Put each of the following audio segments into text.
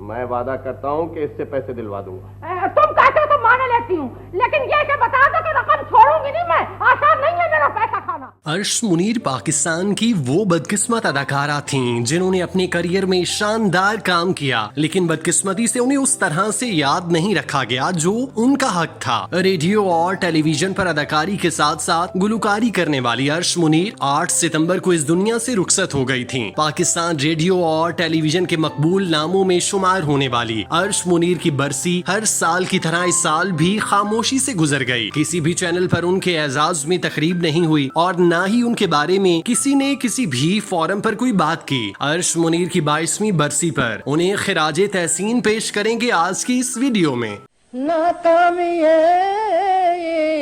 मैं वादा करता हूँ कि इससे पैसे दिलवा दूंगा। तुम कहते हो तो मान लेती हूँ, लेकिन ये कि बता दो कि रकम छोड़ूंगी नहीं मैं। आसान नहीं है मेरा पैसा खाना। अर्श मुनीर पाकिस्तान की वो बदकिस्मत अदाकारा थीं जिन्होंने अपने करियर में शानदार काम किया, लेकिन बदकिस्मती से उन्हें उस तरह से याद नहीं रखा गया जो उनका हक था। रेडियो और टेलीविजन पर अदाकारी के साथ साथ गुलकारी करने वाली अर्श मुनीर 8 सितंबर को इस दुनिया से रुखसत हो गई थीं। पाकिस्तान रेडियो और टेलीविजन के मकबूल नामों में शुमार होने वाली अर्श मुनीर की बरसी हर साल की तरह इस साल भी खामोशी से गुजर गई। किसी भी चैनल पर उनके एजाज में तकरीब नहीं हुई और न ही उनके बारे में किसी ने किसी भी फोरम पर कोई बात की। अर्श मुनीर की 22वीं बरसी पर उन्हें खिराजे तहसीन पेश करेंगे आज की इस वीडियो में। नाकामी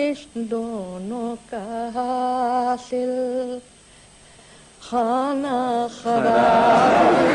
इश्क दोनों का हासिल खाना खराब।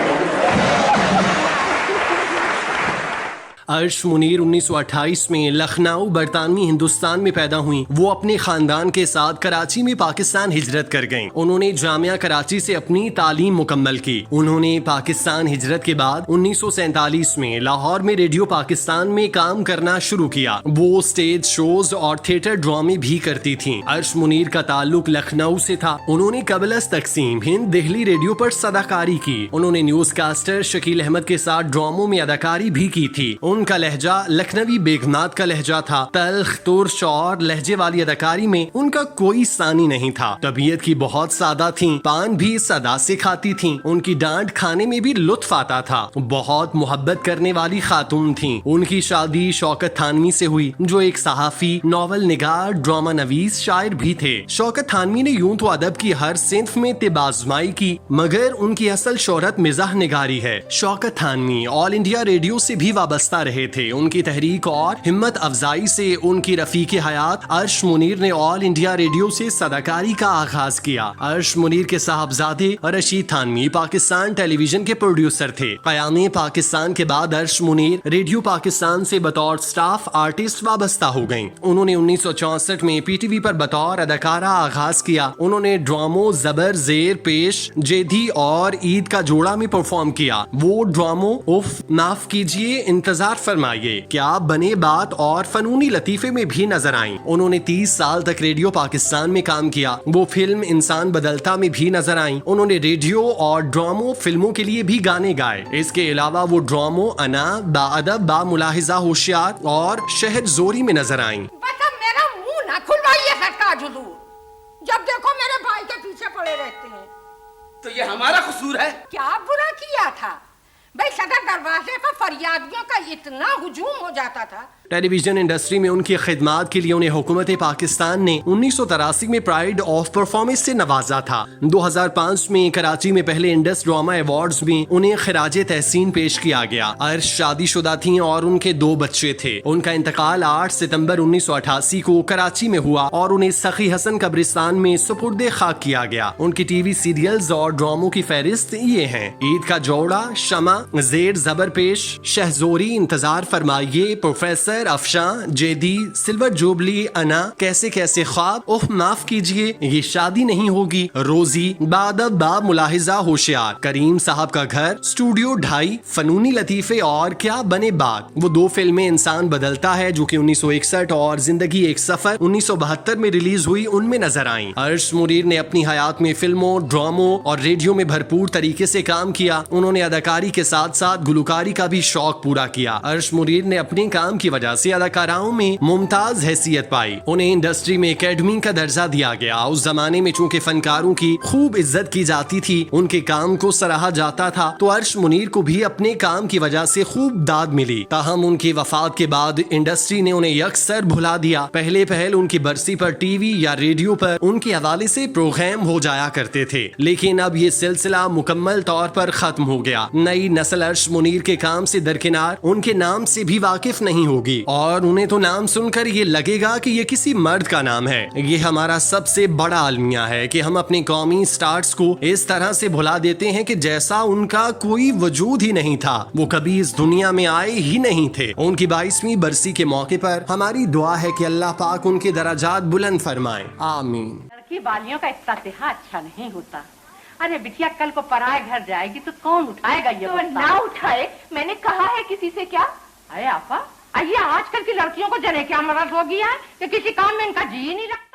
अर्श मुनीर 1928 में लखनऊ बरतानवी हिंदुस्तान में पैदा हुई। वो अपने खानदान के साथ कराची में पाकिस्तान हिजरत कर गईं। उन्होंने जामिया कराची से अपनी तालीम मुकम्मल की। उन्होंने पाकिस्तान हिजरत के बाद 1947 में लाहौर में रेडियो पाकिस्तान में काम करना शुरू किया। वो स्टेज शोज और थिएटर ड्रामे भी करती थीं। अर्श मुनीर का ताल्लुक लखनऊ से था। उन्होंने कबल तकसीम हिंद दिल्ली रेडियो पर अदाकारी की। उन्होंने न्यूज कास्टर शकील अहमद के साथ ड्रामों में अदाकारी भी की थी। उनका लहजा लखनवी बेगनात का लहजा था। तल्ख तुर्श और लहजे वाली अदाकारी में उनका कोई सानी नहीं था। तबीयत की बहुत सादा थीं, पान भी सदा से खाती थीं। उनकी डांट खाने में भी लुत्फ आता था। बहुत मोहब्बत करने वाली खातून थीं। उनकी शादी शौकत थानवी से हुई जो एक सहाफी, नॉवल निगार, ड्रामा नवीस शायर भी थे। शौकत थानवी ने यूं तो अदब की हर सिंफ में तिबाजमाई की, मगर उनकी असल शोहरत मिजाह निगारी है। Shaukat Thanvi all India radio से भी वाबस्ता रहे थे। उनकी तहरीक और हिम्मत अफजाई से उनकी रफीक हयात अर्श मुनीर ने ऑल इंडिया रेडियो से सदाकारी का आगाज किया। अर्श मुनीर के साहबजादे रशीद थानवी पाकिस्तान टेलीविजन के प्रोड्यूसर थे। क़याम पाकिस्तान के बाद अर्श मुनीर रेडियो पाकिस्तान से बतौर स्टाफ आर्टिस्ट वाबस्ता हो गयी। उन्होंने 1964 में पीटीवी पर बतौर अदाकारा आगाज किया। उन्होंने ड्रामो जबर जेर पेश जेदी और ईद का जोड़ा में परफॉर्म किया। वो ड्रामो उफ माफ कीजिए इंतजार फरमाइए क्या बने बात और फनूनी लतीफे में भी नजर आईं। उन्होंने 30 साल तक रेडियो पाकिस्तान में काम किया। वो फिल्म इंसान बदलता में भी नजर आईं। उन्होंने रेडियो और ड्रामो फिल्मों के लिए भी गाने गाए। इसके अलावा वो ड्रामो अना, बाअदब, बामुलाहिजा होशियार और शहर जोरी में नजर आईं। मेरा मुंह ना खुलवाइए सरताज हुजूर, जब देखो मेरे भाई के पीछे पड़े रहते हैं। तो ये हमारा कसूर है? क्या बुरा किया था भाई? सदर दरवाजे पर फरियादियों का इतना हुजूम हो जाता था। टेलीविजन इंडस्ट्री में उनकी खिदमात के लिए उन्हें हुकूमत पाकिस्तान ने 1983 में प्राइड ऑफ परफॉर्मेंस से नवाजा था। 2005 में कराची में पहले इंडस ड्रामा अवार्ड्स में उन्हें खिराजे तहसीन पेश किया गया। अर्श शादीशुदा थीं और उनके 2 बच्चे थे। उनका इंतकाल 8 सितंबर 1988 को कराची में हुआ और उन्हें सखी हसन कब्रिस्तान में सुपुर्दे खाक किया गया। उनकी टीवी सीरियल्स और ड्रामों की फहरिस्त ये हैं: ईद का जोड़ा, शमा, जेर जबर पेश, शहजोरी, इंतजार फरमाइए, प्रोफेसर, अफशां, जेदी, सिल्वर जुबली, अना, कैसे कैसे ख्वाब, उफ माफ कीजिए, ये शादी नहीं होगी, रोजी, बादब, बा मुलाहिजा होशियार, करीम साहब का घर, स्टूडियो 2.5, फनूनी लतीफे और क्या बने बात। वो 2 फिल्में इंसान बदलता है जो कि 1961 और जिंदगी एक सफर 1972 में रिलीज हुई, उनमें नजर आईं। अर्श मुनीर ने अपनी हयात में फिल्मों, ड्रामों और रेडियो में भरपूर तरीके से काम किया। उन्होंने अदाकारी के साथ साथ गुलकारी का भी शौक पूरा किया। अर्श मुनीर ने अपने काम की वजह से अदाकाराओं में मुमताज हैसियत पाई। उन्हें इंडस्ट्री में एकेडमी का दर्जा दिया गया। उस जमाने में चूंकि फनकारों की खूब इज्जत की जाती थी, उनके काम को सराहा जाता था, तो अर्श मुनीर को भी अपने काम की वजह से खूब दाद मिली। ताहम उनकी वफात के बाद इंडस्ट्री ने उन्हें यकसर भुला दिया। पहले पहल उनकी बरसी पर टीवी या रेडियो पर उनके हवाले से प्रोग्राम हो जाया करते थे, लेकिन अब ये सिलसिला मुकम्मल तौर पर खत्म हो गया। नई नस्ल अर्श मुनीर के काम से दरकिनार उनके नाम से भी वाकिफ नहीं होगी और उन्हें तो नाम सुनकर ये लगेगा कि ये किसी मर्द का नाम है। ये हमारा सबसे बड़ा अलमिया है कि हम अपने कौमी स्टार्स को इस तरह से भुला देते हैं कि जैसा उनका कोई वजूद ही नहीं था, वो कभी इस दुनिया में आए ही नहीं थे। उनकी 22वीं बरसी के मौके पर हमारी दुआ है कि अल्लाह पाक उनके दराजात बुलंद फरमाए, आमीन। लड़की वालियों का इफ्तिताह अच्छा नहीं होता। अरे बिटिया कल को पराए घर जाएगी तो कौन उठाएगा ये तो बस्ता? ना उठाए, मैंने कहा है किसी से क्या? अरे आपा, ये आजकल की लड़कियों को जने क्या मरद हो गया है कि किसी काम में इनका जी ही नहीं लगता।